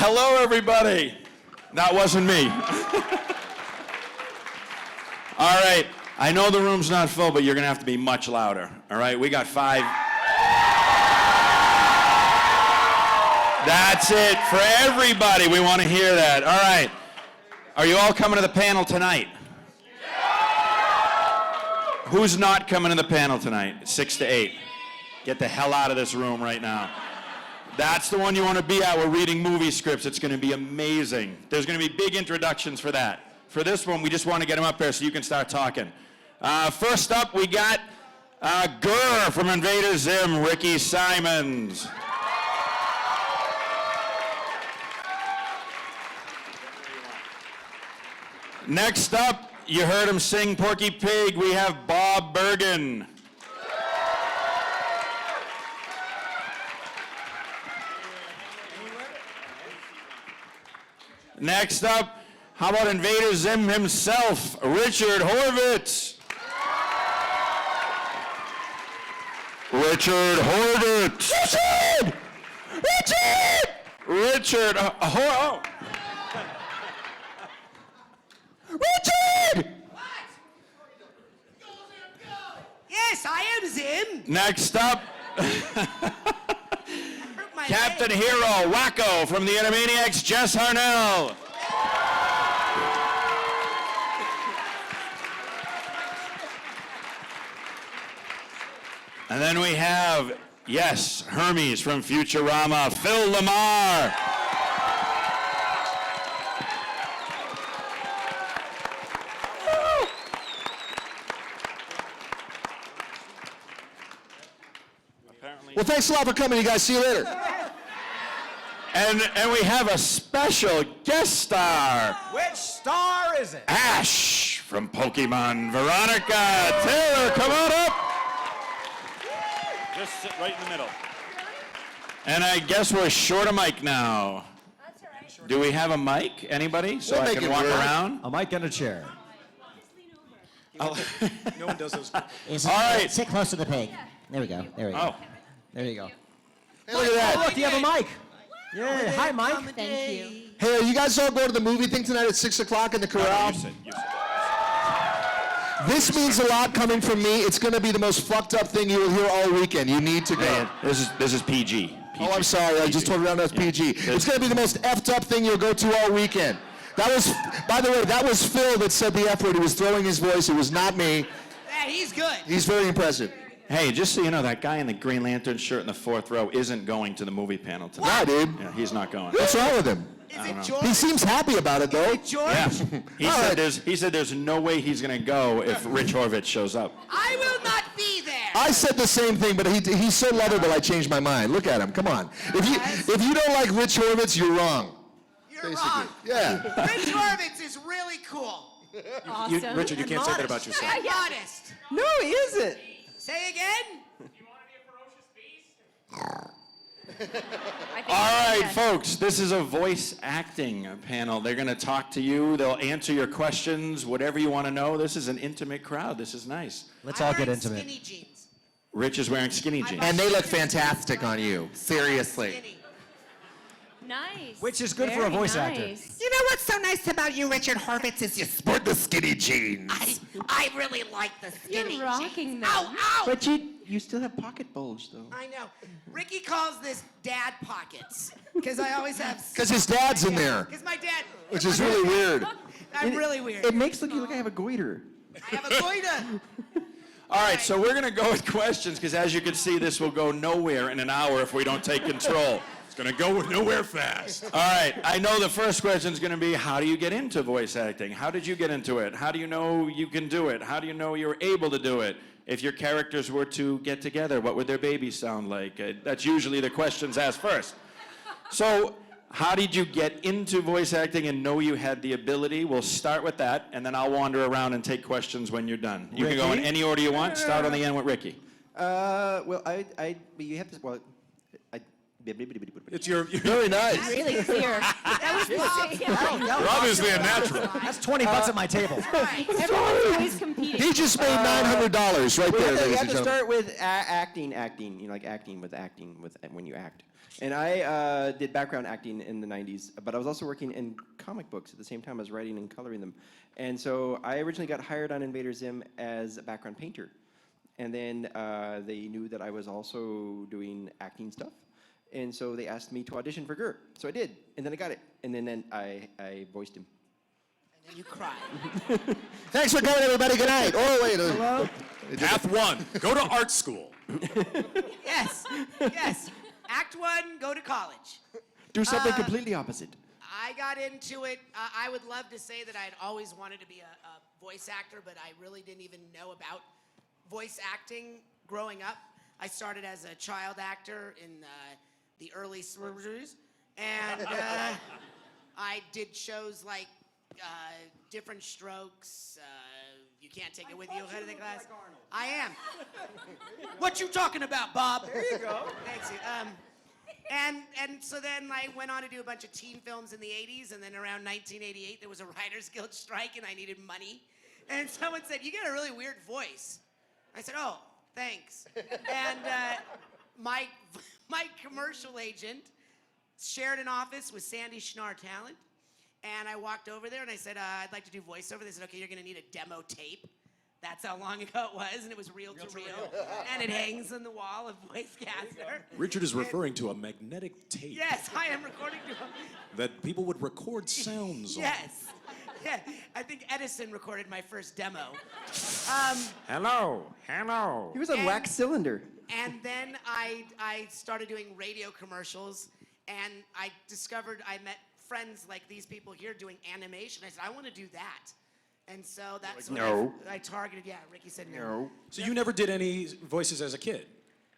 hello, everybody. That wasn't me. All right. I know the room's not full, but you're going to have to be much louder. All right? We got 5. That's it for everybody. We want to hear that. All right. Are you all coming to the panel tonight? Who's not coming to the panel tonight? 6 to 8. Get the hell out of this room right now. That's the one you want to be at. We're reading movie scripts. It's going to be amazing. There's going to be big introductions for that. For this one, we just want to get him up there so you can start talking. First up, we got Gurr from Invader Zim, Ricky Simons. Next up, you heard him sing Porky Pig. We have Bob Bergen. Next up, how about Invader Zim himself, Richard Horvitz. Richard Horvitz. Richard! Richard! Richard, Richard! What? Yes, I am Zim. Next up, Captain Hero, Wacko from the Animaniacs, Jess Harnell. And then we have, yes, Hermes from Futurama, Phil Lamarr. Well, thanks a lot for coming, you guys. See you later. And we have a special guest star. Which star is it? Ash from Pokemon. Veronica Taylor, come on up. Just sit right in the middle. And I guess we're short a mic now. That's all right. Do we have a mic? Anybody? So I can walk around? A mic and a chair. Oh. No one does those. All right. Sit close to the pig. There we go. There we go. Oh. There you go. Hey, look at that. Oh, look, you have a mic. Yeah. Hi, Mike. Thank you. Hey, are you guys all going to the movie thing tonight at 6 o'clock in the Corral? You sit. This means a lot coming from me. It's going to be the most fucked up thing you will hear all weekend. You need to go. Man, this is PG. Oh, I'm sorry. I just told around that's PG. It's going to be the most effed up thing you'll go to all weekend. That was, by the way, that was Phil that said the F word. He was throwing his voice. It was not me. Yeah, he's good. He's very impressive. Hey, just so you know, that guy in the Green Lantern shirt in the 4th row isn't going to the movie panel tonight. Why, dude? Yeah, he's not going. What's wrong with him? Is it George? He seems happy about it, though. George? Yeah. He said there's no way he's going to go if Rich Horvitz shows up. I will not be there. I said the same thing, but he's so lovable, I changed my mind. Look at him. Come on. If you don't like Rich Horvitz, you're wrong. You're wrong. Yeah. Rich Horvitz is really cool. Awesome. Richard, you can't say that about yourself. I'm modest. No, he isn't. Say again? All right, folks, this is a voice acting panel. They're going to talk to you. They'll answer your questions, whatever you want to know. This is an intimate crowd. This is nice. Let's all get I'm wearing intimate. Skinny jeans. Rich is wearing skinny jeans. And they look fantastic on you. Seriously. Skinny. Nice. Which is good for a voice actor. You know what's so nice about you, Richard Horvitz, is you Sport the skinny jeans. I really like the skinny You're rocking jeans. them. Ow, ow! But you still have pocket bulge, though. I know. Ricky calls this dad pockets because I always have. Because his dad's in there, Because my dad. which is really weird. I'm really weird. It makes it look like I have a goiter. I have a goiter. All right, so we're going to go with questions because, as you can see, this will go nowhere in an hour if we don't take control. It's going to go nowhere fast. All right, I know the first question is going to be, how do you get into voice acting? How did you get into it? How do you know you can do it? How do you know you're able to do it? If your characters were to get together, what would their babies sound like? That's usually the questions asked first. So how did you get into voice acting and know you had the ability? We'll start with that, and then I'll wander around and take questions when you're done. You can go in any order you want. Start on the end with Ricky. Well, you have to. Well, It's your Very nice. Really clear. That was you're obviously a natural. That's $20 at my table. Everyone's always competing. He just made $900 right there, You ladies have and to gentlemen. start with acting, you know, like acting with when you act. And I did background acting in the 90s, but I was also working in comic books at the same time as writing and coloring them. And so I originally got hired on Invader Zim as a background painter. And then they knew that I was also doing acting stuff. And so they asked me to audition for Gert. So I did, and then I got it. And then I voiced him. And then you cried. Thanks for coming, everybody. Good night. Oh, wait. Hello? Path 1, go to art school. Yes, yes. Act 1, go to college. Do something completely opposite. I got into it. I would love to say that I'd always wanted to be a voice actor, but I really didn't even know about voice acting growing up. I started as a child actor in the early surgeries, and I did shows like Different Strokes, You Can't Take It With You, Head of the Class. I am. What you talking about, Bob? There you go. Thanks. And so then I went on to do a bunch of teen films in the 80s, and then around 1988 there was a Writers Guild strike and I needed money. And someone said, "You got a really weird voice." I said, "Oh, thanks." And my commercial agent shared an office with Sandy Schnarr Talent, and I walked over there and I said, "I'd like to do voiceover." They said, "Okay, you're gonna need a demo tape." That's how long ago it was, and it was reel to reel. And it hangs on the wall of VoiceCaster. Richard is referring to a magnetic tape Yes, I am recording to him. that people would record sounds on. Yes. Yeah, I think Edison recorded my first demo. Hello, hello. He was on wax cylinder. And then I started doing radio commercials, and I discovered I met friends like these people here doing animation. I said, I want to do that. And so that's what no. I targeted. Yeah, Ricky said no. No. So you never did any voices as a kid?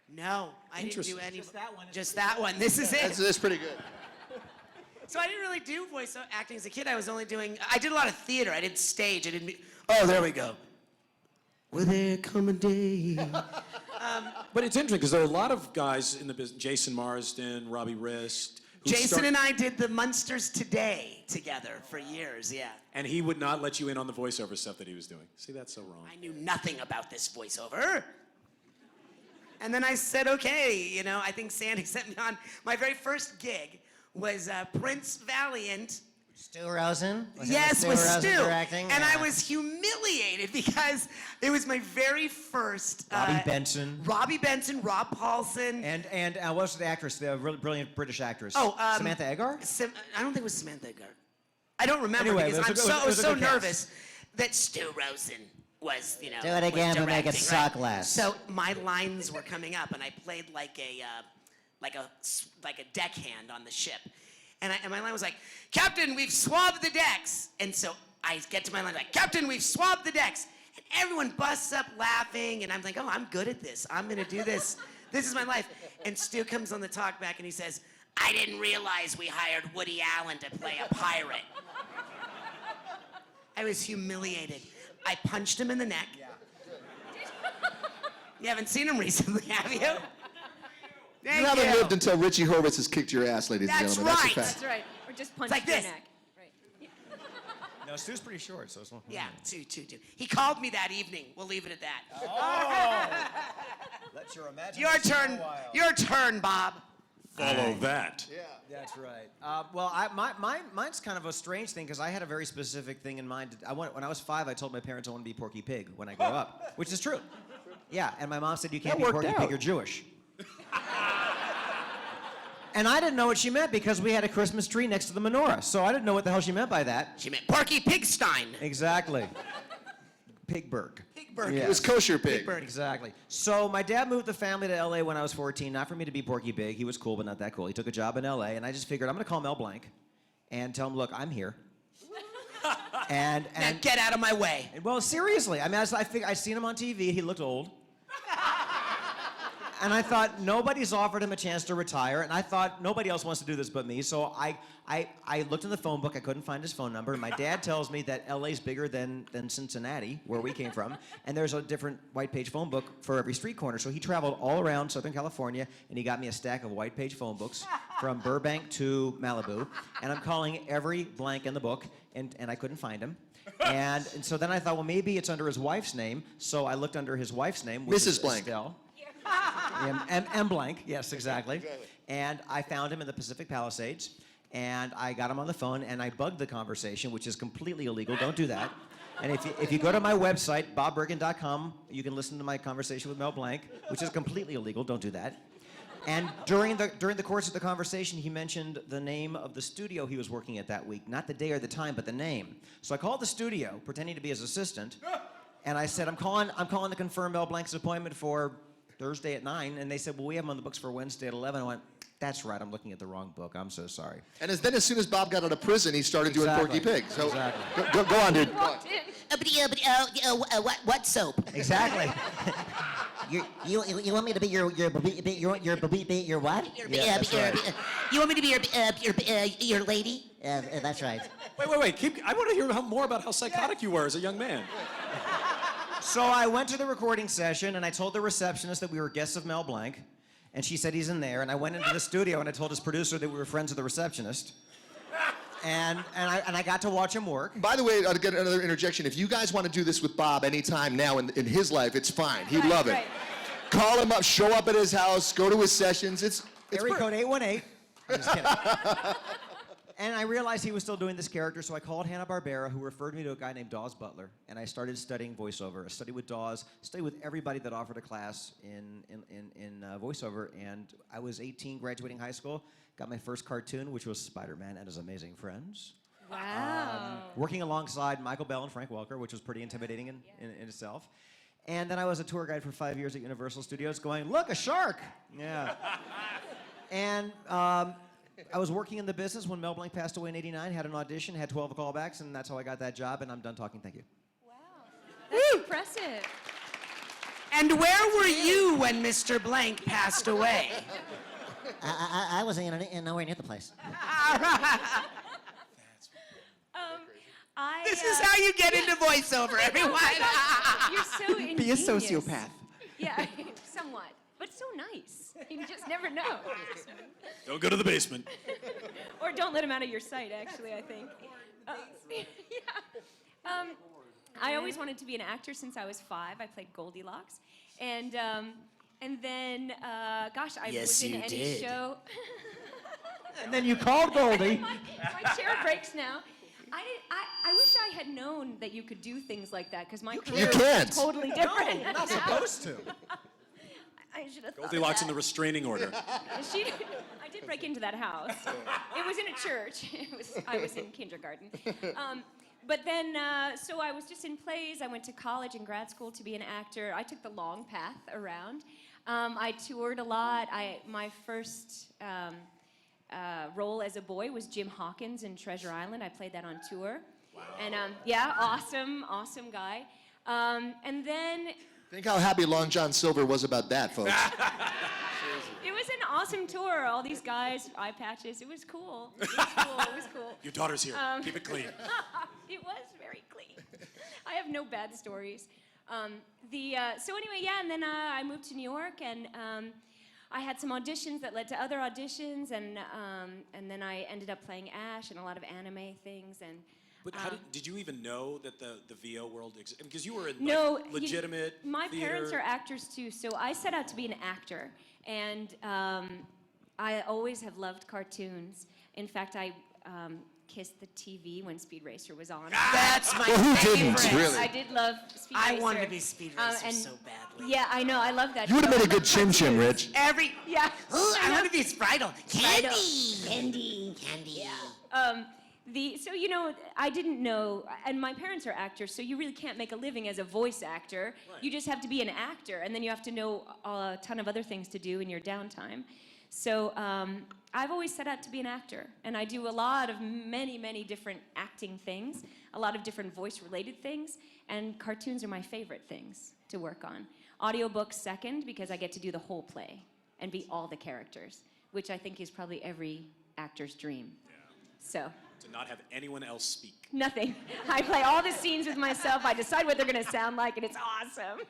No, I didn't do Interesting. any. Just that one. Just that one. This is it. That's pretty good. So I didn't really do voice acting as a kid. I did a lot of theater. I did stage. Oh, there we go. Will there come a day? But it's interesting because there are a lot of guys in the business, Jason Marsden, Robbie Wrist. who Jason and I did the Munsters Today together for years, yeah. And he would not let you in on the voiceover stuff that he was doing. See, that's so wrong. I knew nothing about this voiceover. And then I said, okay, you know, I think Sandy sent me on. My very first gig was Prince Valiant. Stu Rosen? Yes, with Stu. Directing? And I was humiliated because it was my very first. Robbie Benson. Robbie Benson, Rob Paulson. And what was the actress, the really brilliant British actress? Oh, Samantha Eggar? I don't think it was Samantha Eggar. I don't remember Anyway, because it I was a so good cast. nervous that Stu Rosen was, you know. Do it again, was but make it directing, suck right? less. So my lines were coming up, and I played like a deckhand on the ship, and my line was like, "Captain, we've swabbed the decks," and so I get to my line like, "Captain, we've swabbed the decks," and everyone busts up laughing, and I'm like, "Oh, I'm good at this. I'm gonna do this. This is my life." And Stu comes on the talk back, and he says, "I didn't realize we hired Woody Allen to play a pirate." I was humiliated. I punched him in the neck. You haven't seen him recently, have you? Thank You haven't lived until Richie Horvitz has kicked your ass, ladies and That's gentlemen. right. That's a fact. That's right. Or just punch like your this. neck. Right. No, Stu's pretty short, so it's not. Yeah, two. He called me that evening. We'll leave it at that. Let your imagination Your turn. go wild. Your turn, Bob. Follow that. That's right. Well, mine's kind of a strange thing because I had a very specific thing in mind. When I was 5, I told my parents I want to be Porky Pig when I grow up, which is true. Yeah, and my mom said, "You can't That be worked Porky Pig, out. you're Jewish." And I didn't know what she meant because we had a Christmas tree next to the menorah, so I didn't know what the hell she meant by that. She meant Porky Pigstein. Exactly. Pigberg. Pigberg. It was kosher pig. Pigberg. Exactly. So my dad moved the family to LA when I was 14, not for me to be Porky Pig. He was cool, but not that cool. He took a job in LA, and I just figured I'm going to call Mel Blanc and tell him, "Look, I'm here." and Now get out of my way. well, seriously. I mean, I seen him on TV. He looked old. And I thought, nobody's offered him a chance to retire, and I thought, nobody else wants to do this but me, so I looked in the phone book, I couldn't find his phone number, and my dad tells me that LA's bigger than Cincinnati, where we came from, and there's a different white page phone book for every street corner, so he traveled all around Southern California, and he got me a stack of white page phone books from Burbank to Malibu, and I'm calling every blank in the book, and I couldn't find him. And so then I thought, well, maybe it's under his wife's name, so I looked under his wife's name, which Mrs. is Blank. Estelle. M. Blank, yes, exactly. And I found him in the Pacific Palisades, and I got him on the phone, and I bugged the conversation, which is completely illegal. Don't do that. And if you go to my website, BobBergen.com, you can listen to my conversation with Mel Blanc, which is completely illegal. Don't do that. And during the course of the conversation, he mentioned the name of the studio he was working at that week. Not the day or the time, but the name. So I called the studio, pretending to be his assistant, and I said, I'm calling to confirm Mel Blanc's appointment for Thursday at 9, and they said, well, we have him on the books for Wednesday at 11. I went, that's right, I'm looking at the wrong book. I'm so sorry. And then as soon as Bob got out of prison, he started doing Exactly. Porky Pig. So Exactly. go on, dude. Go on. Walked in. What soap? Exactly. You want me to be your what? Yeah, that's right. You want me to be your lady? That's right. Wait. I want to hear more about how psychotic you were as a young man. So I went to the recording session, and I told the receptionist that we were guests of Mel Blanc, and she said he's in there, and I went into the studio, and I told his producer that we were friends of the receptionist, and I got to watch him work. By the way, I'll get another interjection. If you guys want to do this with Bob anytime now in his life, it's fine. He'd love it. Right. Call him up, show up at his house, go to his sessions. It's Area perfect. code 818. I'm just kidding. And I realized he was still doing this character, so I called Hanna-Barbera, who referred me to a guy named Dawes Butler, and I started studying voiceover. I studied with Dawes, studied with everybody that offered a class in voiceover, and I was 18, graduating high school, got my first cartoon, which was Spider-Man and His Amazing Friends. Wow. Working alongside Michael Bell and Frank Welker, which was pretty intimidating in itself. And then I was a tour guide for 5 years at Universal Studios going, look, a shark! Yeah. And I was working in the business when Mel Blanc passed away in '89, had an audition, had 12 callbacks, and that's how I got that job, and I'm done talking. Thank you. Wow. That's impressive. And where were you when Mr. Blank passed away? I wasn't nowhere near the place. This is how you get into voiceover, everyone. You're so ingenious. Be a sociopath. Yeah, somewhat. But so nice. You just never know. Don't go to the basement. Or don't let him out of your sight, actually, I think. Yeah. I always wanted to be an actor since I was 5. I played Goldilocks. And then, gosh, I was in any show. And then you called Goldie. My chair breaks now. I wish I had known that you could do things like that, because my career can't. was totally different. You're not supposed to. I should have thought Goldilocks in of the restraining order. that. I did break into that house. It was in a church. I was in kindergarten. But then, so I was just in plays. I went to college and grad school to be an actor. I took the long path around. I toured a lot. My first role as a boy was Jim Hawkins in Treasure Island. I played that on tour. Wow. And yeah, awesome guy. And then Think how happy Long John Silver was about that, folks. it was an awesome tour. All these guys, eye patches. It was cool. It was cool. Your daughter's here. Keep it clean. It was very clean. I have no bad stories. So anyway, yeah, and then I moved to New York, and I had some auditions that led to other auditions, and then I ended up playing Ash and a lot of anime things, and. But how did you even know that the VO world existed? Because you were in No, legitimate my theater. parents are actors too, so I set out to be an actor, and I always have loved cartoons. In fact, I kissed the TV when Speed Racer was on. That's my Well, who favorite. didn't, really? I did love Speed Racer. I wanted to be Speed Racer and- so badly. Yeah, I know. I love that. You would have show. made a I good love Chim Chim, cartoons. Rich. Yeah. Ooh, I want to be Spritle. Candy. So, you know, I didn't know, and my parents are actors, so you really can't make a living as a voice actor. Right. You just have to be an actor, and then you have to know a ton of other things to do in your downtime. So I've always set out to be an actor, and I do a lot of many different acting things, a lot of different voice-related things, and cartoons are my favorite things to work on. Audiobook second, because I get to do the whole play and be all the characters, which I think is probably every actor's dream. So. To not have anyone else speak. Nothing. I play all the scenes with myself. I decide what they're going to sound like, and it's awesome.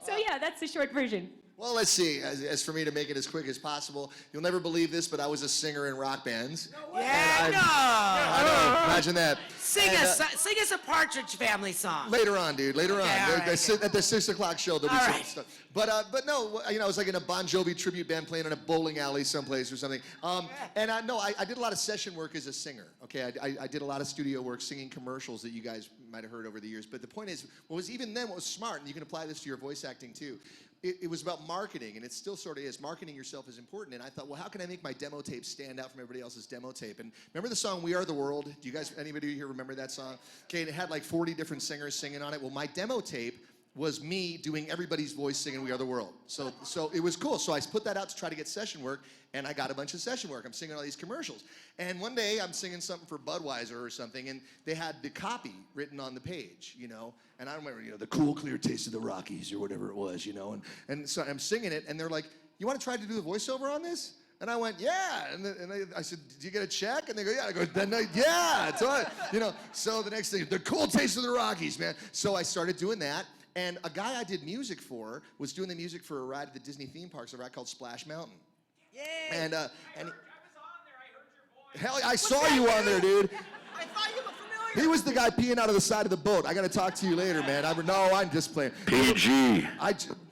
So yeah, that's the short version. Well, let's see. As for me to make it as quick as possible, you'll never believe this, but I was a singer in rock bands. Yeah, no. I know. Imagine that. Sing And, us a Partridge Family song. Later on, dude. Later on. Okay, all right, At the 6 o'clock show, there'll be All some right. stuff. But no, you know, I was like in a Bon Jovi tribute band playing in a bowling alley someplace or something. And I did a lot of session work as a singer. Okay, I did a lot of studio work singing commercials that you guys might have heard over the years. But the point is, what was smart, and you can apply this to your voice acting too. It was about marketing, and it still sort of is. Marketing yourself is important, and I thought, well, how can I make my demo tape stand out from everybody else's demo tape? And remember the song "We Are the World"? Do you guys, anybody here remember that song? Okay, and it had like 40 different singers singing on it. Well, my demo tape was me doing everybody's voice singing "We Are the World." So it was cool. So I put that out to try to get session work, and I got a bunch of session work. I'm singing all these commercials. And one day I'm singing something for Budweiser or something, and they had the copy written on the page, you know. And I remember, you know, the cool, clear taste of the Rockies or whatever it was, you know. And so I'm singing it, and they're like, "You want to try to do the voiceover on this?" And I went, "Yeah." And I said, "Do you get a check?" And they go, "Yeah." I go, "Yeah." It's all right. You know. So the next thing, the cool taste of the Rockies, man. So I started doing that. And a guy I did music for was doing the music for a ride at the Disney theme parks, a ride called Splash Mountain. Yay. And hell, I saw you on there, dude. I thought you looked familiar. He was the guy peeing out of the side of the boat. I got to talk to you later, man. I'm just playing. PG.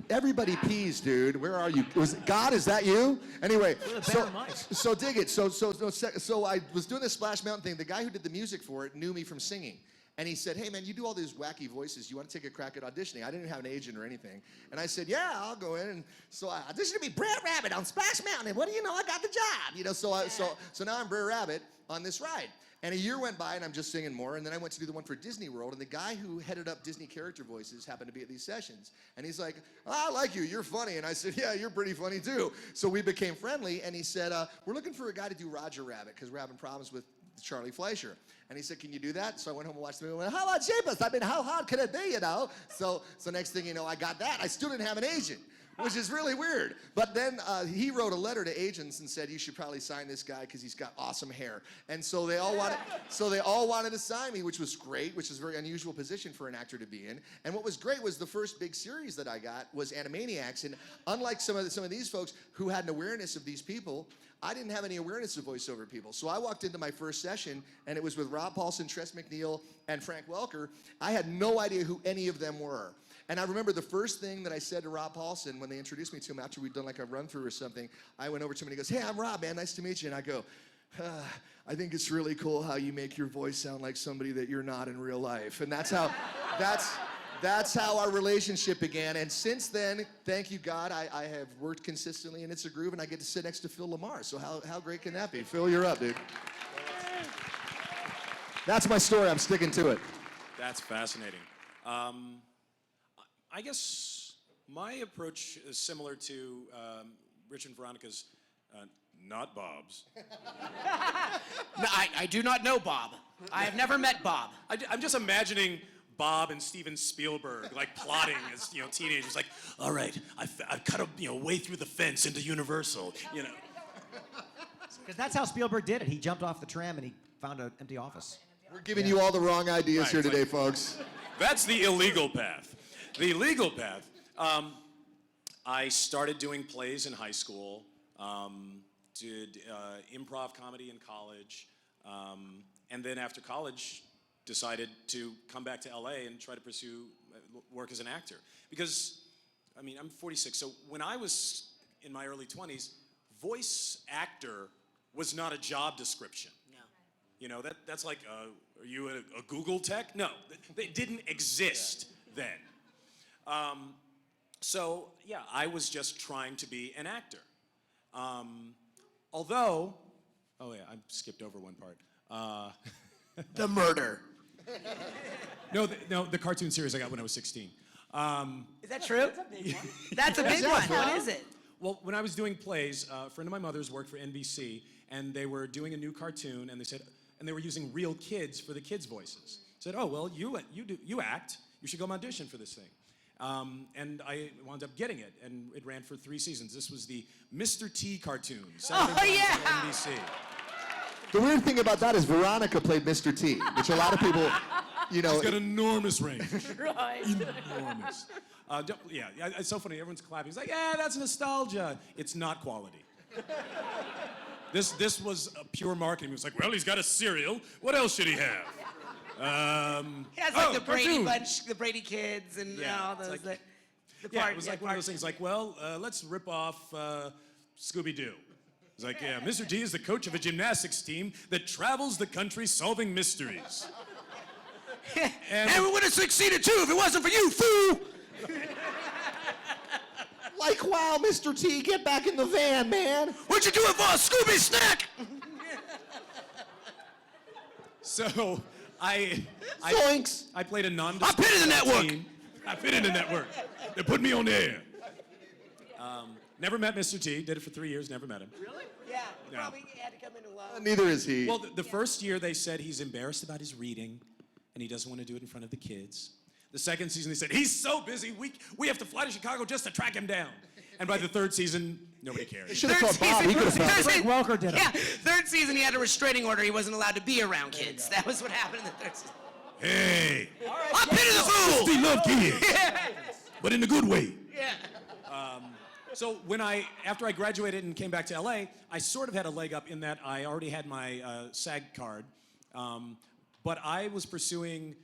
Everybody pees, dude. Where are you? God, is that you? Anyway, so dig it. So I was doing this Splash Mountain thing. The guy who did the music for it knew me from singing. And he said, "Hey, man, you do all these wacky voices. You want to take a crack at auditioning?" I didn't have an agent or anything. And I said, "Yeah, I'll go in." And so I auditioned to be Brer Rabbit on Splash Mountain. And what do you know? I got the job. You know, so now I'm Brer Rabbit on this ride. And a year went by, and I'm just singing more. And then I went to do the one for Disney World. And the guy who headed up Disney character voices happened to be at these sessions. And he's like, "Oh, I like you. You're funny." And I said, "Yeah, you're pretty funny, too." So we became friendly. And he said, "We're looking for a guy to do Roger Rabbit because we're having problems with Charlie Fleischer." And he said, "Can you do that?" So I went home and watched the movie and went, "How about Jeepers? I mean, how hard can it be, you know?" So next thing you know, I got that. I still didn't have an agent, which is really weird. But then he wrote a letter to agents and said, "You should probably sign this guy because he's got awesome hair." And so they all wanted to sign me, which was great, which is a very unusual position for an actor to be in. And what was great was the first big series that I got was Animaniacs. And unlike some of these folks who had an awareness of these people, I didn't have any awareness of voiceover people. So I walked into my first session, and it was with Rob Paulson, Tress MacNeille, and Frank Welker. I had no idea who any of them were. And I remember the first thing that I said to Rob Paulson when they introduced me to him after we'd done like a run-through or something, I went over to him and he goes, "Hey, I'm Rob, man. Nice to meet you." And I go, "I think it's really cool how you make your voice sound like somebody that you're not in real life." And that's how our relationship began. And since then, thank you, God, I have worked consistently in It's a Groove, and I get to sit next to Phil Lamarr. So how great can that be? Phil, you're up, dude. That's my story. I'm sticking to it. That's fascinating. I guess my approach is similar to Rich and Veronica's, not Bob's. No, I do not know Bob. I have never met Bob. I'm just imagining Bob and Steven Spielberg like plotting as teenagers, like, "All right, I've cut a way through the fence into Universal, you know." Because that's how Spielberg did it. He jumped off the tram and he found an empty office. We're giving you all the wrong ideas Right, here it's today, like- folks. That's the illegal path. The legal path. I started doing plays in high school. Did improv comedy in college, and then after college, decided to come back to LA and try to pursue work as an actor. Because, I mean, I'm 46, so when I was in my early 20s, voice actor was not a job description. No. You know, that's like, are you a Google tech? No, they didn't exist then. So, yeah, I was just trying to be an actor. Although, oh yeah, I skipped over one part. The murder. No, the cartoon series I got when I was 16. Is that true? That's a big one. What is it? Well, when I was doing plays, a friend of my mother's worked for NBC, and they were doing a new cartoon, and they were using real kids for the kids' voices. Said, "Oh, well, you act. You should go audition for this thing." And I wound up getting it, and it ran for 3 seasons. This was the Mr. T cartoon. Saturday mornings on NBC. The weird thing about that is Veronica played Mr. T, which a lot of people, you know. He's got enormous range. Right. Enormous. Yeah, it's so funny. Everyone's clapping. It's like, yeah, that's nostalgia. It's not quality. This was a pure marketing. It was like, well, he's got a cereal. What else should he have? He has like the Brady cartoons. Bunch, the Brady Kids, and all those. it's like- the Yeah, part- it was like one of those things like, well, let's rip off Scooby-Doo. It's like, yeah, Mr. T is the coach of a gymnastics team that travels the country solving mysteries. And we would have succeeded too if it wasn't for you, fool. Like, wow, Mr. T, get back in the van, man. What you doing for a Scooby snack? So Zoinks. I played a I nondescript fit in the network. team. I fit in the network. They put me on the air. Never met Mr. T. Did it for 3 years. Never met him. Really? Yeah. No. Probably had to come in alone. Neither is he. Well, the first year they said he's embarrassed about his reading, and he doesn't want to do it in front of the kids. The second season they said he's so busy we have to fly to Chicago just to track him down. And by the third season, nobody They cared. should have called Bob. He could have found it. Frank Welker did it. Yeah, third season he had a restraining order. He wasn't allowed to be around kids. That was what happened in the third season. Hey, I pity the fool. Steve love kids, but in a good way. Yeah. So after I graduated and came back to LA, I sort of had a leg up in that I already had my SAG card, but I was pursuing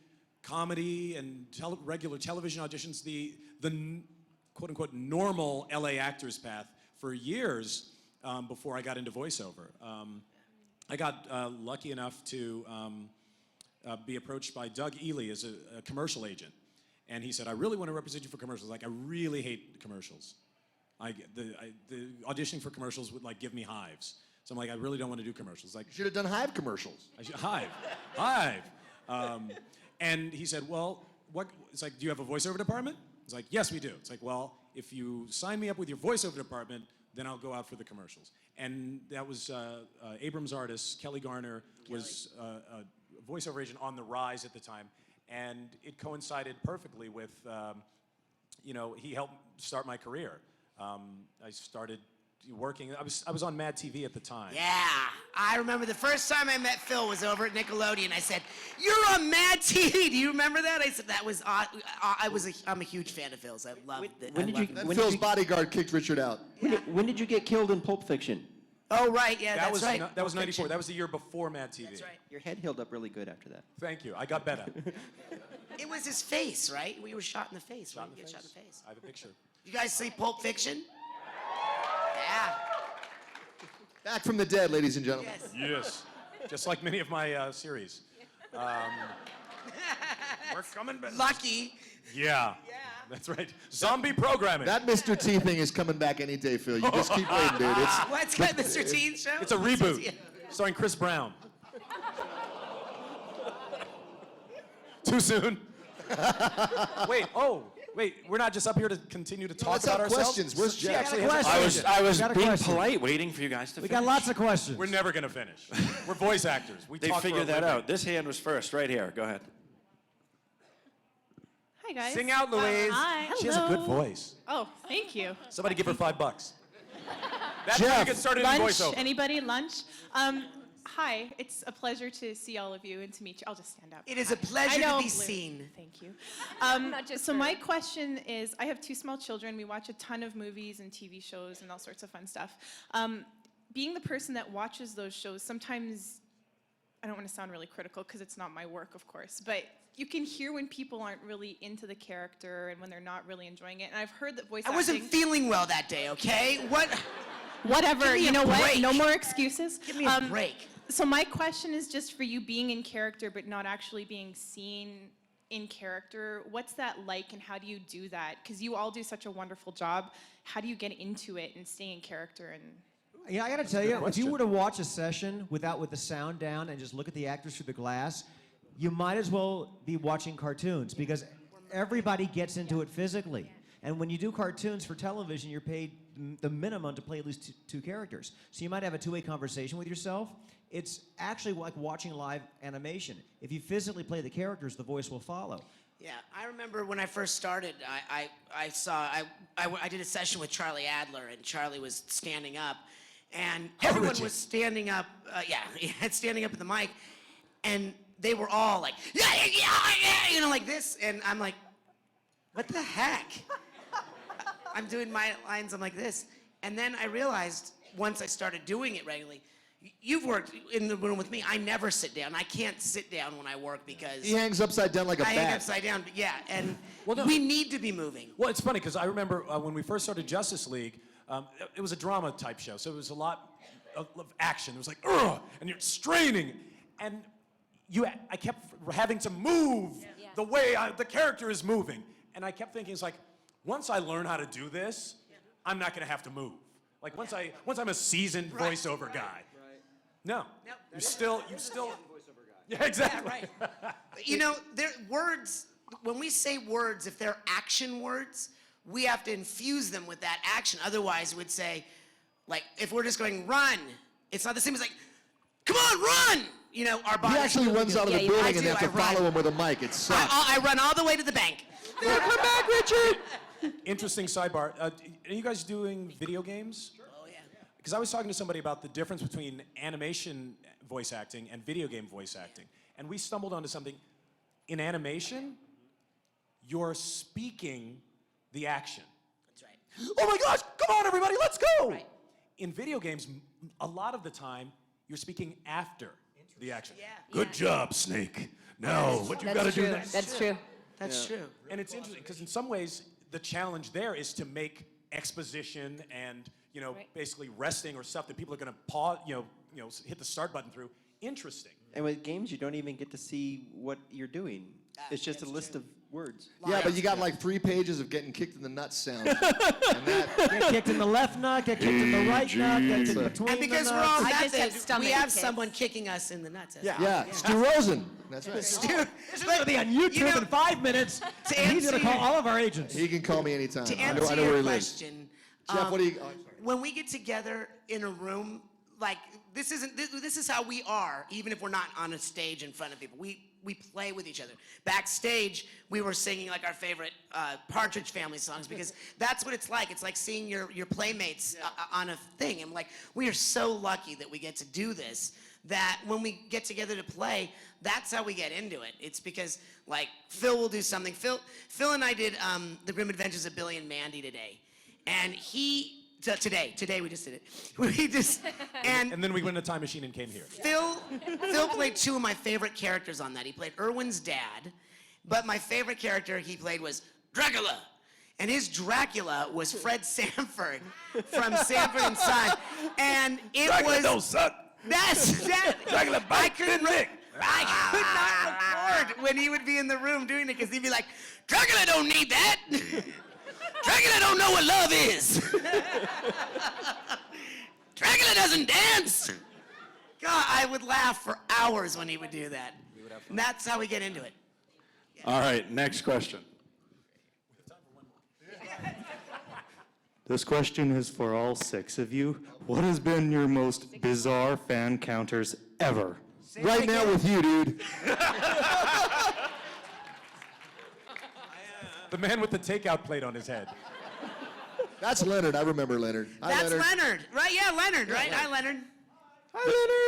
comedy and regular television auditions, the quote unquote normal LA actor's path for years before I got into voiceover. I got lucky enough to be approached by Doug Ely as a commercial agent, and he said, "I really want to represent you for commercials. Like, I really hate commercials. The auditioning for commercials would like give me hives. So I'm like, I really don't want to do commercials. Like, You should have done Hive commercials. Hive. And he said, well, what? It's like, do you have a voiceover department? It's like, yes, we do. It's like, well, if you sign me up with your voiceover department, then I'll go out for the commercials. And that was Abrams artist Kelly Garner was a voiceover agent on the rise at the time, and it coincided perfectly with, he helped start my career. I started working. I was on Mad TV at the time. Yeah, I remember the first time I met Phil was over at Nickelodeon. I said, "You're on Mad TV." Do you remember that? I said that was. I'm a huge fan of Phil's. I love it. when did you- Then When Phil's you- bodyguard kicked Richard out. When did you get killed in Pulp Fiction? Oh right, yeah, that's right. That was Pulp 94. Fiction. That was the year before Mad TV. That's right. Your head healed up really good after that. Thank you. I got better. It was his face, right? We were shot in the face. Shot in right? the You get face. shot in the face. I have a picture. You guys see Pulp Fiction? Yeah. Back from the dead, ladies and gentlemen. Yes. Yes. Just like many of my series. We're coming back. Lucky. Yeah. Yeah. That's right. Zombie programming. That Mr. T thing is coming back any day, Phil. You just keep waiting, dude. What's that, Mr. Teen's show? It's a reboot. Starring Chris Brown. Too soon? Wait, we're not just up here to continue to talk let's about have ourselves? questions. Where's She Jeff? actually Got a has a question. question. I was Got a being question. polite, waiting for you guys to We finish. got lots of questions. We're never going to finish. We're voice actors. We They talk for a figured that living. out. This hand was first, right here. Go ahead. Hi, guys. Sing out, Louise. Hi. She has a good Hello. voice. Oh, thank you. Somebody give her $5. That's how you Jeff. get started in Lunch? voiceover. Anybody? Lunch? Hi. It's a pleasure to see all of you and to meet you. I'll just stand up. It is a Hi. pleasure I know, to be Lou. seen. Thank you. Not just so for- my question is, I have 2 small children. We watch a ton of movies and TV shows and all sorts of fun stuff. Being the person that watches those shows, sometimes I don't want to sound really critical because it's not my work, of course, but you can hear when people aren't really into the character and when they're not really enjoying it. And I've heard that voice I wasn't acting. feeling well that day, okay? What? Whatever. Give me You a know what? break. No more excuses. Give me a break. So my question is just for you being in character but not actually being seen in character. What's that like and how do you do that? Because you all do such a wonderful job. How do you get into it and stay in character? And Yeah, I gotta tell you, if you were to watch a session with the sound down and just look at the actors through the glass, you might as well be watching cartoons because everybody gets into it physically. And when you do cartoons for television, you're paid the minimum to play at least two characters. So you might have a two-way conversation with yourself. It's actually like watching live animation. If you physically play the characters, the voice will follow. Yeah, I remember when I first started, I did a session with Charlie Adler, and Charlie was standing up, and everyone was standing up, standing up at the mic, and they were all like, like this, and I'm like, what the heck? I'm doing my lines, I'm like this, and then I realized once I started doing it regularly, you've worked in the room with me. I never sit down. I can't sit down when I work because He hangs upside down like a I bat. hang upside down. Yeah, and Well, no. we need to be moving. Well, it's funny because I remember when we first started Justice League, it was a drama type show, so it was a lot of action. It was like, ugh, and you're straining, and I kept having to move the way the character is moving, and I kept thinking, it's like, once I learn how to do this, I'm not going to have to move. Like once I'm a seasoned voiceover guy. No, you still. Yeah, exactly. Yeah, right. You know, words. When we say words, if they're action words, we have to infuse them with that action. Otherwise, we'd say, like, if we're just going run, it's not the same as like, come on, run. You know, our body. He actually runs out of the building and they have to follow him with a mic. It sucks. I run all the way to the bank. Come back, Richard. Interesting sidebar. Are you guys doing video games? Oh yeah. Because I was talking to somebody about the difference between animation voice acting and video game voice acting. And we stumbled onto something. In animation, you're speaking the action. That's right. Oh my gosh, come on everybody, let's go! Right. In video games, a lot of the time, you're speaking after the action. Yeah. Good job, Snake. Now, what you gotta do next? That's true. That's true. And it's interesting, because in some ways, the challenge there is to make exposition and, Right. basically resting or stuff that people are gonna pause, hit the start button through, interesting. And with games, you don't even get to see what you're doing. It's just a list of words. Yeah, but you got like 3 pages of getting kicked in the nuts sound. and Get kicked in the left nut, get kicked in the right nut, get kicked in between And because the we're all nuts. I just have methods, stomach we have kicks. someone kicking us in the nuts. yeah, Stu Rosen. That's right. Stu, This is going to be on YouTube in 5 minutes, and he's going to call all of our agents. He can call me anytime. to I know answer where your he lives. question, Jeff, what do you? Oh, I'm sorry. when we get together in a room, like this is how we are, even if we're not on a stage in front of people. We play with each other. Backstage, we were singing like our favorite Partridge Family songs because that's what it's like. It's like seeing your playmates on a thing. And like, we are so lucky that we get to do this, that when we get together to play, that's how we get into it. It's because like Phil will do something. Phil and I did The Grim Adventures of Billy and Mandy today. And today we just did it. We just, And then we went in a time machine and came here. Phil played 2 of my favorite characters on that. He played Irwin's dad, but my favorite character he played was Dracula. And his Dracula was Fred Sanford from Sanford and Son. And it Dracula was... don't suck. Dracula I bite, could Nick. not record when he would be in the room doing it because he'd be like, Dracula don't need that. Dracula don't know what love is. Dracula doesn't dance. God, I would laugh for hours when he would do that. And that's how we get into it. All right, next question. This question is for all 6 of you. What has been your most bizarre fan counters ever? Right now with you, dude. The man with the takeout plate on his head. That's Leonard. I remember Leonard. Hi, That's Leonard. Leonard. Right? Yeah, Leonard, right? Hi, Leonard.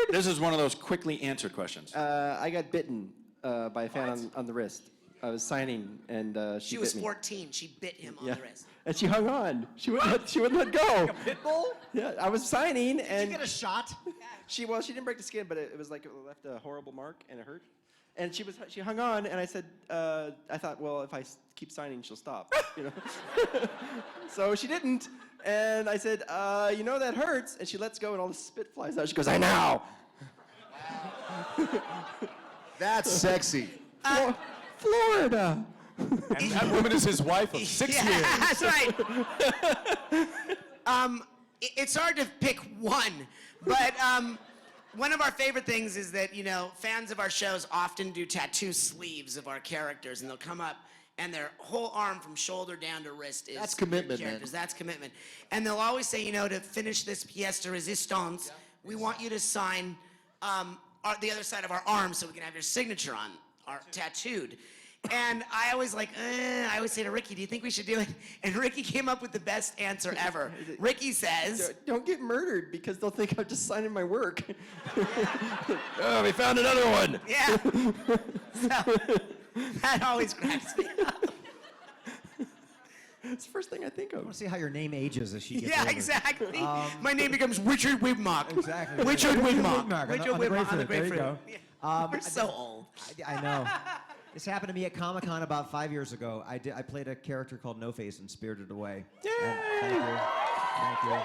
This is one of those quickly answered questions. I got bitten by a fan on the wrist. I was signing, and she She bit was me. 14. She bit him on Yeah. the wrist. And she hung on. She wouldn't let go. Pit bull? Yeah, I was signing, Did and you get a shot? she didn't break the skin, but it was like it left a horrible mark, and it hurt. And she hung on, and I said, I thought, well, if I keep signing, she'll stop, you know. So she didn't, and I said, that hurts, and she lets go, and all the spit flies out. She goes, I know. That's sexy. Florida. And that woman is his wife of 6 Yeah, years. that's right. It's hard to pick one, but one of our favorite things is that, fans of our shows often do tattoo sleeves of our characters, and they'll come up, and their whole arm from shoulder down to wrist is That's commitment, man. characters. That's commitment. And they'll always say, to finish this pièce de résistance, we want you to sign the other side of our arm so we can have your signature on our tattooed. And I always I always say to Ricky, do you think we should do it? And Ricky came up with the best answer ever. Ricky says, Don't get murdered because they'll think I'm just signing my work. Oh, we found another one. yeah. So, that always cracks me up. It's the first thing I think I of. want to see how your name ages as she gets Yeah, older. exactly. My name becomes Richard Wigmock. Exactly. Richard Wigmock. on the Richard Wigmock on the grapefruit. There you grapefruit. go. Yeah. We're so old. I know. This happened to me at Comic-Con about 5 years ago. I played a character called No Face in Spirited Away. Yay! Thank you. Thank you.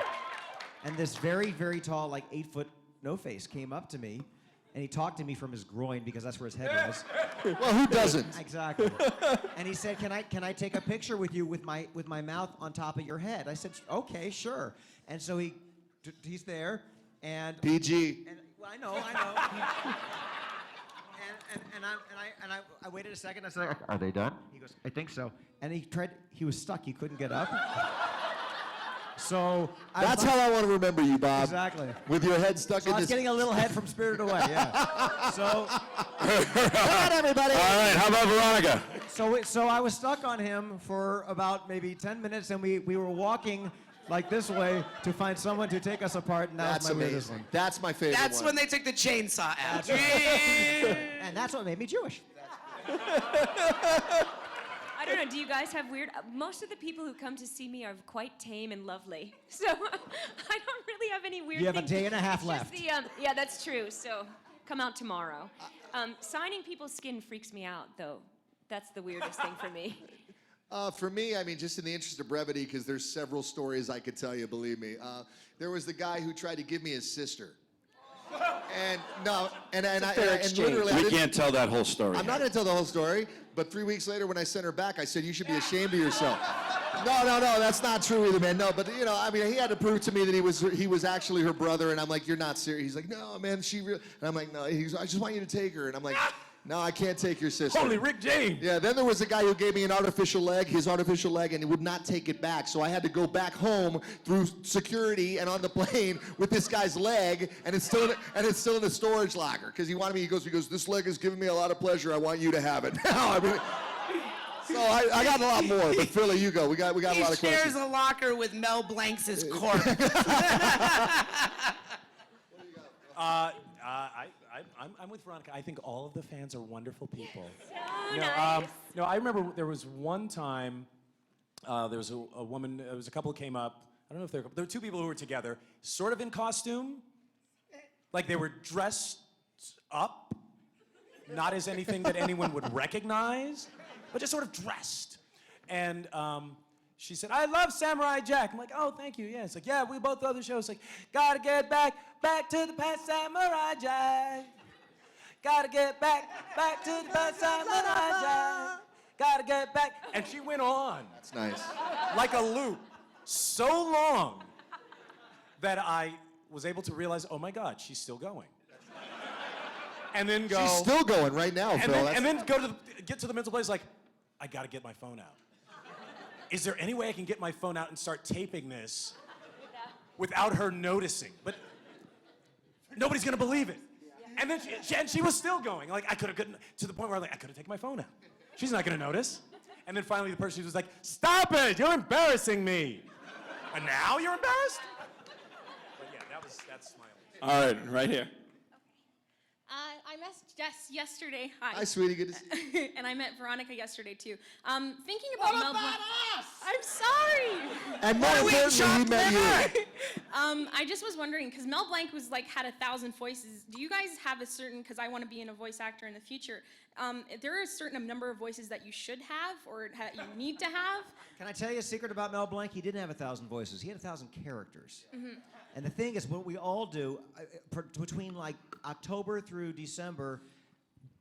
And this very, very tall, like 8-foot No Face came up to me, and he talked to me from his groin because that's where his head was. Well, who doesn't? Exactly. And he said, "Can I take a picture with you with my mouth on top of your head?" I said, "Okay, sure." And so he's there, and PG. and well, I know. And I waited a second. I said, "Are they done?" He goes, "I think so." And he was stuck. He couldn't get up. So That's how I want to remember you, Bob. Exactly. With your head stuck So in I was this. getting a little head from Spirited Away. Yeah. So. Come on, everybody. All right, how about Veronica? So I was stuck on him for about maybe 10 minutes, and we were walking like this way to find someone to take us apart, and That's that was my weirdest amazing. one. That's my favorite That's one. when they took the chainsaw out. And that's what made me Jewish. I don't know, do you guys have weird... most of the people who come to see me are quite tame and lovely. So I don't really have any weird You have a things. day and a half It's left. just yeah, that's true. So come out tomorrow. Signing people's skin freaks me out, though. That's the weirdest thing for me. For me, I mean, just in the interest of brevity, because there's several stories I could tell you, believe me. There was the guy who tried to give me his sister. And no, and literally, I We didn't- can't tell that whole story. I'm not going to tell the whole story, but 3 weeks later when I sent her back, I said, you should be ashamed of yourself. No, that's not true either, man. No, but you know, I mean, he had to prove to me that he was actually her brother, and I'm like, you're not serious. He's like, no, man, and I'm like, no, I just want you to take her, and I'm like, no, I can't take your sister. Holy Rick James! Yeah, then there was a guy who gave me an artificial leg, his artificial leg, and he would not take it back. So I had to go back home through security and on the plane with this guy's leg, and it's still in the storage locker because he wanted me. He goes, this leg is giving me a lot of pleasure. I want you to have it. I mean, so I got a lot more, but Philly, you go. We got a lot of He questions. shares a locker with Mel Blancs' corpse. I'm with Veronica. I think all of the fans are wonderful people. So No, nice. no, I remember there was one time, there was a woman, there was a couple who came up. I don't know if there were two people who were together, sort of in costume, like they were dressed up, not as anything that anyone would recognize, but just sort of dressed. And she said, "I love Samurai Jack." I'm like, "Oh, thank you." Yeah, it's like, "Yeah, we both love the show." It's like, "Gotta get back to the past, Samurai Jack. Gotta get back to the past, Samurai Jack. Gotta get back." And she went on That's nice. like a loop so long that I was able to realize, oh my God, she's still going. And then go. She's still going right now, and Phil. then get to the mental place like, I gotta get my phone out. Is there any way I can get my phone out and start taping this without her noticing? But nobody's gonna believe it. And then she was still going. Like I could have gotten to the point where I could have taken my phone out. She's not gonna notice. And then finally the person was like, "Stop it! You're embarrassing me." And now you're embarrassed? But yeah, that's my only. All right, right here. I met Jess yesterday. Hi. Hi, sweetie. Good to see you. And I met Veronica yesterday too. Thinking about Mel Blanc. I'm sorry. And more importantly, he met you. I just was wondering because Mel Blanc was had 1,000 voices. Do you guys have a certain? Because I want to be a voice actor in the future. There are a certain number of voices that you should have or you need to have. Can I tell you a secret about Mel Blanc? He didn't have 1,000 voices. He had 1,000 characters. Mm-hmm. And the thing is, what we all do, between October through December,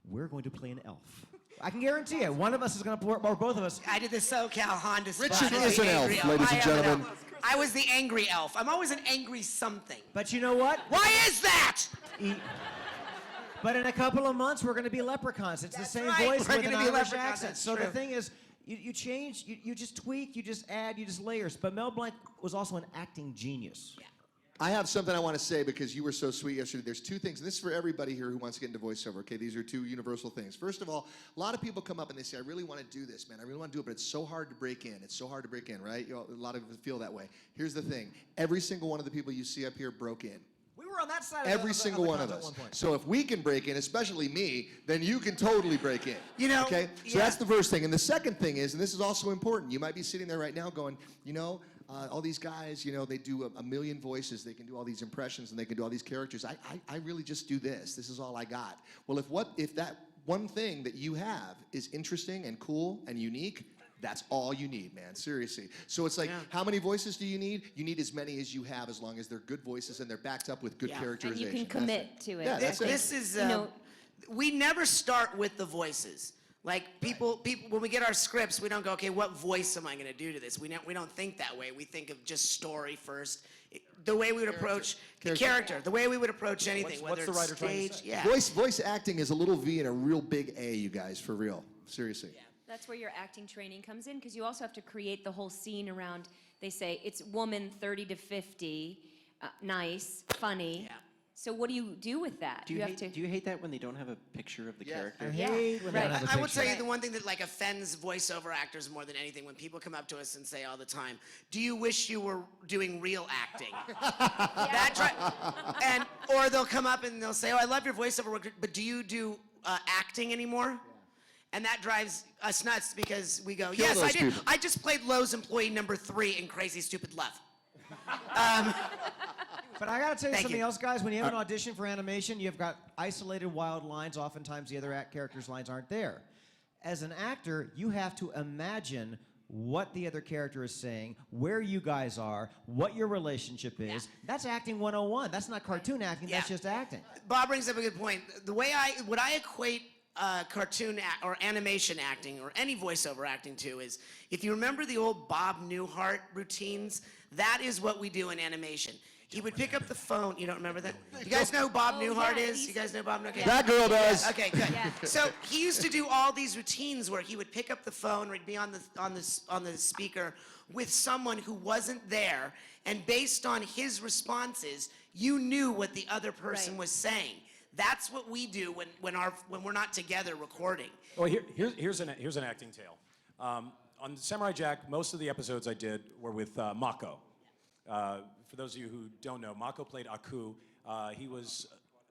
we're going to play an elf. I can guarantee you, one of us is going to, or both of us. I did the SoCal Honda spot. Richard as is the an elf, angry ladies I and am an gentlemen. elf. I was the angry elf. I'm always an angry something. But you know what? Why is that? But in a couple of months, we're going to be leprechauns. It's That's the same right, voice we're with an gonna be Irish leprechauns, accent. that's So the true. thing is, you change, you just tweak, you just add, you just layers. But Mel Blanc was also an acting genius. Yeah. I have something I want to say because you were so sweet yesterday. There's two things, and this is for everybody here who wants to get into voiceover, okay? These are two universal things. First of all, a lot of people come up and they say, I really want to do this, man. I really want to do it, but it's so hard to break in. It's so hard to break in, right? You know, a lot of people feel that way. Here's the thing. Every single one of the people you see up here broke in. We were on that side Every single one of us. So if we can break in, especially me, then you can totally break in. You know, okay? So yeah. that's the first thing. And the second thing is, and this is also important, you might be sitting there right now going, you know, all these guys, you know, they do a million voices, they can do all these impressions, and they can do all these characters. I really just do this. This is all I got. Well, if that one thing that you have is interesting and cool and unique, that's all you need, man. Seriously. So it's like, how many voices do you need? You need as many as you have, as long as they're good voices and they're backed up with good Yeah. characterization. And you can commit to it. Yeah, that's it. This is, You know, we never start with the voices. Like people, when we get our scripts, we don't go, okay, what voice am I going to do to this? We don't think that way. We think of just story first. The way we would approach the character, the way we would approach anything, whether what's the it's writer trying to stage, say? yeah. Voice acting is a little V and a real big A, you guys, for real. Seriously. That's where your acting training comes in, because you also have to create the whole scene around, they say, it's woman 30 to 50, nice, funny. Yeah. So what do you do with that? Do you hate that when they don't have a picture of the character? I hate when they Right. don't have a I will picture. tell you the one thing that like offends voiceover actors more than anything, when people come up to us and say all the time, do you wish you were doing real acting? Or they'll come up and they'll say, oh, I love your voiceover work, but do you do acting anymore? And that drives us nuts because we go, yes, I those did. people. I just played Lowe's employee number 3 in Crazy Stupid Love. But I gotta tell you Thank something you. else, guys. When you have an audition for animation, you've got isolated wild lines. Oftentimes, the other character's lines aren't there. As an actor, you have to imagine what the other character is saying, where you guys are, what your relationship is. That's acting 101. That's not cartoon acting. That's Yeah. just acting. Bob brings up a good point. The way what I equate cartoon or animation acting or any voiceover acting to is, if you remember the old Bob Newhart routines, that is what we do in animation. He would pick up the phone. You don't remember that? You guys know who Bob Newhart yeah, is? he's- You guys know Bob Newhart? Okay. That girl does. Okay, good. Yeah. So he used to do all these routines where he would pick up the phone or he'd be on the speaker with someone who wasn't there, and based on his responses, you knew what the other person Right. was saying. That's what we do when we're not together recording. Well, here's an acting tale. On Samurai Jack, most of the episodes I did were with Mako. For those of you who don't know, Mako played Aku. He was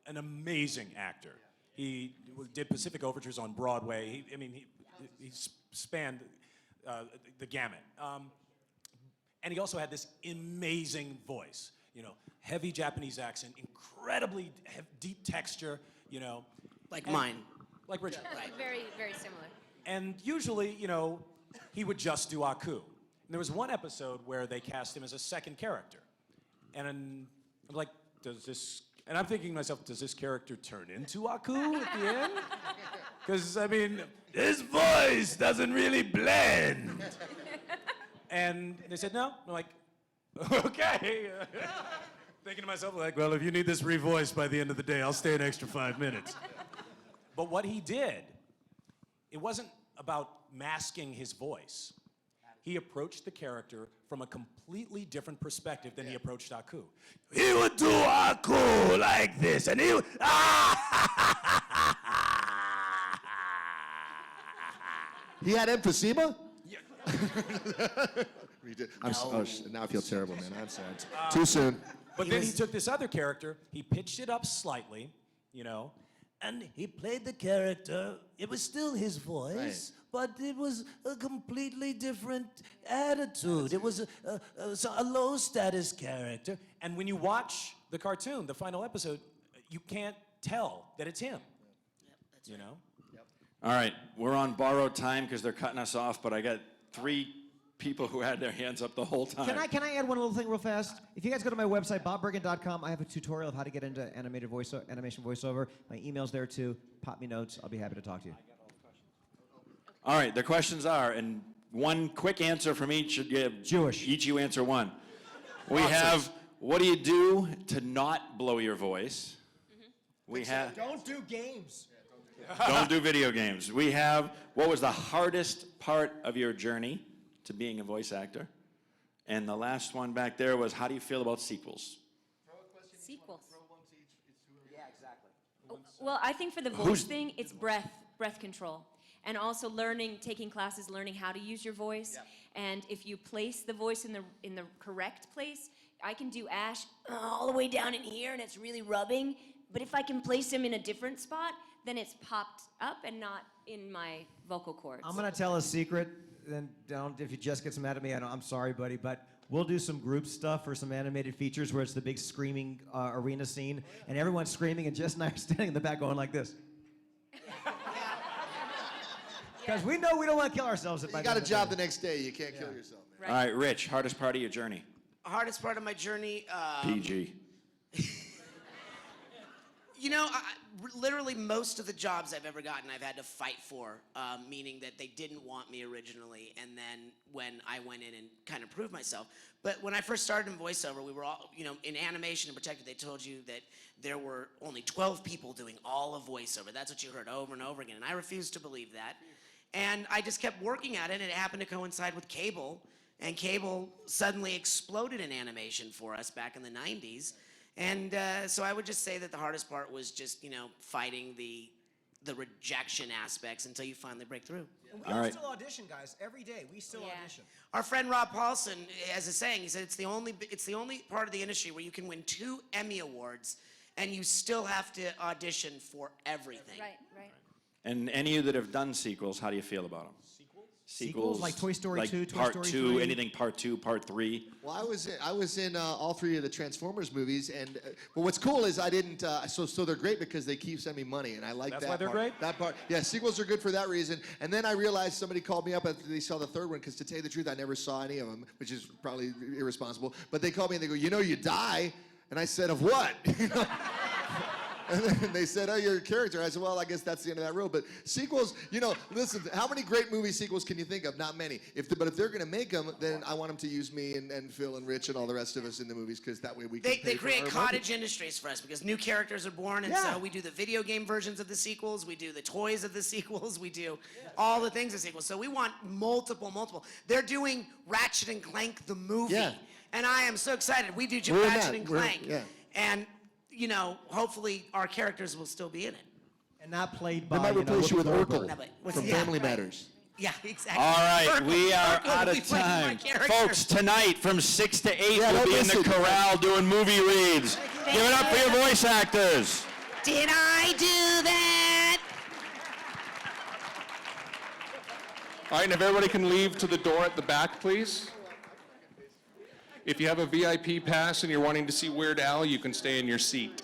an amazing actor. He did Pacific Overtures on Broadway. He spanned the gamut. And he also had this amazing voice. You know, heavy Japanese accent, incredibly deep texture. You know, Like mine. like Richard. Very, very similar. And usually, you know, he would just do Aku. And there was one episode where they cast him as a second character. And I'm like, and I'm thinking to myself, does this character turn into Aku at the end? Because, I mean, his voice doesn't really blend. And they said, no. I'm like, okay. Thinking to myself, like, well, if you need this revoiced by the end of the day, I'll stay an extra 5 minutes. But what he did, it wasn't about masking his voice. He approached the character from a completely different perspective than he approached Aku. He would do Aku like this, and he would, He had emphysema? We did. Now I feel terrible, man. I'm sorry. Too soon. But then he took this other character, he pitched it up slightly, you know, and he played the character. It was still his voice, but it was a completely different attitude. It was a low-status character. And when you watch the cartoon, the final episode, you can't tell that it's him. You know? All right, we're on borrowed time because they're cutting us off, but I got 3 people who had their hands up the whole time. Can I add one little thing real fast? If you guys go to my website, BobBergen.com, I have a tutorial of how to get into animation voiceover. My email's there too. Pop me notes. I'll be happy to talk to you. All right, the questions are, and one quick answer from each should give. Jewish. Each you answer one. We have, what do you do to not blow your voice? We have, Don't do games. don't do video games. We have, what was the hardest part of your journey to being a voice actor? And the last one back there was, how do you feel about sequels? vocals. Yeah, exactly. Well, I think for the voice thing, it's breath control. And also taking classes, learning how to use your voice. And if you place the voice in the correct place, I can do Ash all the way down in here and it's really rubbing. But if I can place him in a different spot, then it's popped up and not in my vocal cords. I'm gonna tell a secret, then if you just gets mad at me, I'm sorry, buddy, but we'll do some group stuff or some animated features where it's the big screaming arena scene, and everyone's screaming, and Jess and I are standing in the back going like this. Because we know we don't want to kill ourselves. You got a job the next day. You can't kill yourself, man. All right, Rich, hardest part of your journey? Hardest part of my journey, PG. you know, literally most of the jobs I've ever gotten, I've had to fight for, meaning that they didn't want me originally, and then when I went in and kind of proved myself. But when I first started in voiceover, we were all, you know, in animation and protected, they told you that there were only 12 people doing all of voiceover. That's what you heard over and over again, and I refused to believe that. And I just kept working at it, and it happened to coincide with cable, and cable suddenly exploded in animation for us back in the 90s. And so I would just say that the hardest part was just, you know, fighting the rejection aspects until you finally break through. And we still audition, guys, every day. We still audition. Our friend Rob Paulson has a saying. He said it's the only part of the industry where you can win 2 Emmy Awards and you still have to audition for everything. Right, right. And any of you that have done sequels, how do you feel about them? Sequels like Toy Story like 2, Toy Part Story 2, 3. anything Part 2, Part 3. Well, I was in all 3 of the Transformers movies, and but what's cool is I didn't. So they're great because they keep sending me money, and I like that. That's why they're part. great? That part, yeah. Sequels are good for that reason. And then I realized somebody called me up after they saw the 3rd one, because to tell you the truth, I never saw any of them, which is probably irresponsible. But they called me and they go, "You know, you die," and I said, "Of what?" And then they said, "Oh, you're a character." I said, "Well, I guess that's the end of that road." But sequels, you know, listen, how many great movie sequels can you think of? Not many. But if they're going to make them, then I want them to use me and Phil and Rich and all the rest of us in the movies, because that way we can They pay for create our cottage market. industries for us because new characters are born, and so we do the video game versions of the sequels, we do the toys of the sequels, we do all the things of sequels. So we want multiple. They're doing Ratchet and Clank the movie, and I am so excited. We do We're in Ratchet that. and Clank, And you know, hopefully our characters will still be in it. And not played by, they might replace you with Urkel What's from the- Family Matters. Yeah, exactly. All right, Urkel- we are Urkel out will be of playing my time. character. Folks, tonight from 6 to 8, Yeah, we'll don't be in miss the it. corral doing movie reads. Give it up for your voice actors. Did I do that? All right, and if everybody can leave to the door at the back, please. If you have a VIP pass and you're wanting to see Weird Al, you can stay in your seat.